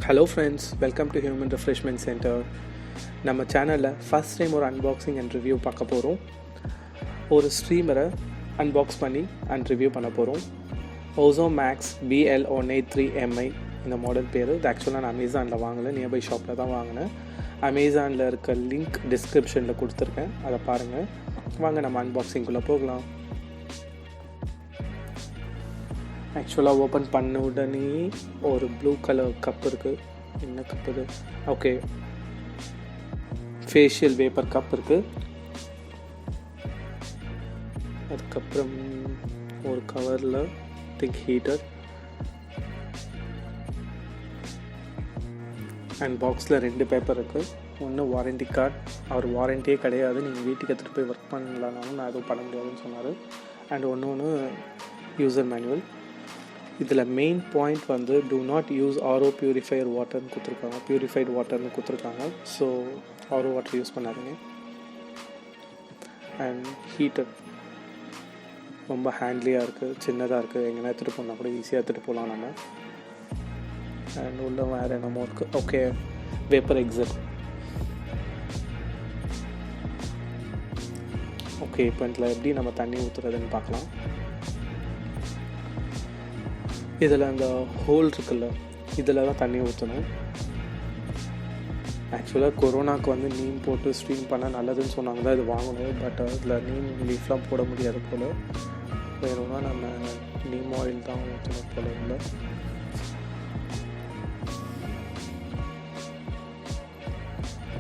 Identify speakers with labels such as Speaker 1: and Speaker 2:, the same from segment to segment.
Speaker 1: Hello friends, welcome to Human Refreshment Center. நம்ம சேனலில் first time ஒரு அன்பாக்சிங் அண்ட் ரிவ்யூ பார்க்க போகிறோம். ஒரு ஸ்ட்ரீமரை அன்பாக்ஸ் பண்ணி அண்ட் ரிவ்யூ பண்ண போகிறோம். Ozomax BL-183-MI இந்த மாடல் பேர். இது ஆக்சுவலாக நான் அமேசானில் வாங்கலை, நியர்பை ஷாப்பில் தான் வாங்கினேன். அமேசானில் இருக்க லிங்க் டிஸ்கிரிப்ஷனில் கொடுத்துருக்கேன், அதை பாருங்கள். வாங்க நம்ம அன்பாக்சிங்குள்ளே போகலாம். ஆக்சுவலாக ஓப்பன் பண்ண உடனே ஒரு ப்ளூ கலர் கப் இருக்குது. என்ன கப் இது? ஓகே, ஃபேஷியல் வேப்பர் கப் இருக்குது. அதுக்கப்புறம் ஒரு கவரில் திங்க் ஹீட்டர் அண்ட் பாக்ஸில் 2 பேப்பர் இருக்குது. ஒன்று வாரண்டி கார்டு, அவர் வாரண்டியே கிடையாது, நீங்கள் வீட்டுக்கு எடுத்துகிட்டு போய் ஒர்க் பண்ணலானாலும் நான் எதுவும் பண்ண முடியாதுன்னு சொன்னார். அண்ட் ஒன்று யூசர் மேனுவல். இதில் மெயின் பாயிண்ட் வந்து do not use RO purifier வாட்டர்னு கொடுத்துருக்காங்க, பியூரிஃபைடு வாட்டர்னு கொடுத்துருக்காங்க. ஸோ ஆரோ வாட்டர் யூஸ் பண்ணாதீங்க. அண்ட் ஹீட்டர் ரொம்ப ஹேண்ட்லியாக இருக்குது, சின்னதாக இருக்குது, எங்கன்னா எடுத்துகிட்டு போனால் கூட ஈஸியாக எடுத்துகிட்டு போகலாம் நம்ம. அண்ட் உள்ள வேறு என்னமோ இருக்குது. Okay, vapour exit. ஓகே, இப்போ இதில் எப்படி நம்ம தண்ணி ஊற்றுறதுன்னு பார்க்கலாம். இதில் அந்த ஹோல் இருக்குல்ல, இதில் தான் தண்ணி ஊற்றணும். ஆக்சுவலாக கொரோனாவுக்கு வந்து நீம் போட்டு ஸ்ட்ரீம் பண்ணால் நல்லதுன்னு சொன்னாங்க தான் இது வாங்கணும். பட் அதில் நீம் லீஃப்லாம் போட முடியாது போல். வேணும்னா நம்ம நீம் ஆயில் தான் ஊற்றணும் போல். இல்லை,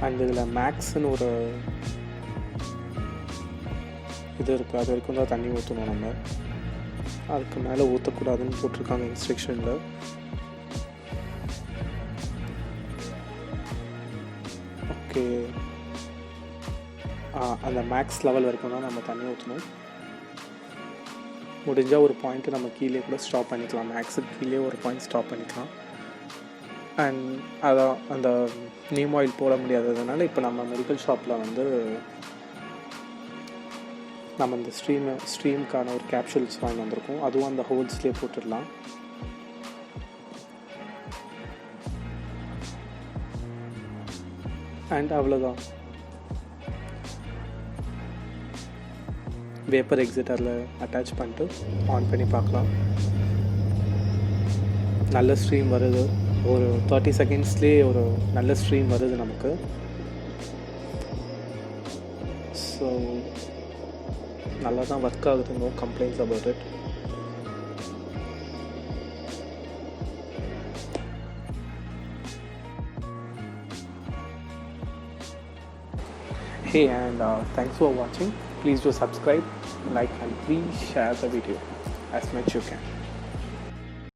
Speaker 1: அண்ட் இதில் மேக்ஸ்ன்னு ஒரு இது இருக்குது, அது வரைக்கும் தான் தண்ணி ஊற்றணும் நம்ம. அதுக்கு மேலே ஊற்றக்கூடாதுன்னு போட்டிருக்காங்க இன்ஸ்ட்ரக்ஷனில். ஓகே, அந்த மேக்ஸ் லெவல் வரைக்கும் தான் நம்ம தண்ணி ஊற்றணும். முடிஞ்சால் ஒரு பாயிண்ட்டு நம்ம கீழே கூட ஸ்டாப் பண்ணிக்கலாம், மேக்ஸுக்கு கீழே ஒரு பாயிண்ட் ஸ்டாப் பண்ணிக்கலாம். அண்ட் அதான் அந்த நீம் ஆயில் போட முடியாததுனால இப்போ நம்ம மெடிக்கல் ஷாப்பில் வந்து நம்ம இந்த ஸ்ட்ரீமுக்கான ஒரு கேப்சூல்ஸ் வாங்கி வந்திருக்கோம். அதுவும் அந்த ஹோல்ஸ்லேயே போட்டுடலாம். அண்ட் அவ்வளோதான், வேப்பர் எக்ஸிட் அதில் அட்டாச் பண்ணிட்டு ஆன் பண்ணி பார்க்கலாம். நல்ல ஸ்ட்ரீம் வருது, ஒரு 30 செகண்ட்ஸ்லேயே ஒரு நல்ல ஸ்ட்ரீம் வருது நமக்கு. ஸோ நல்லா தான் ஒர்க் ஆகுது, no complaints about it. Hey, and thanks for watching. Please do subscribe, like and please share the video as much you can.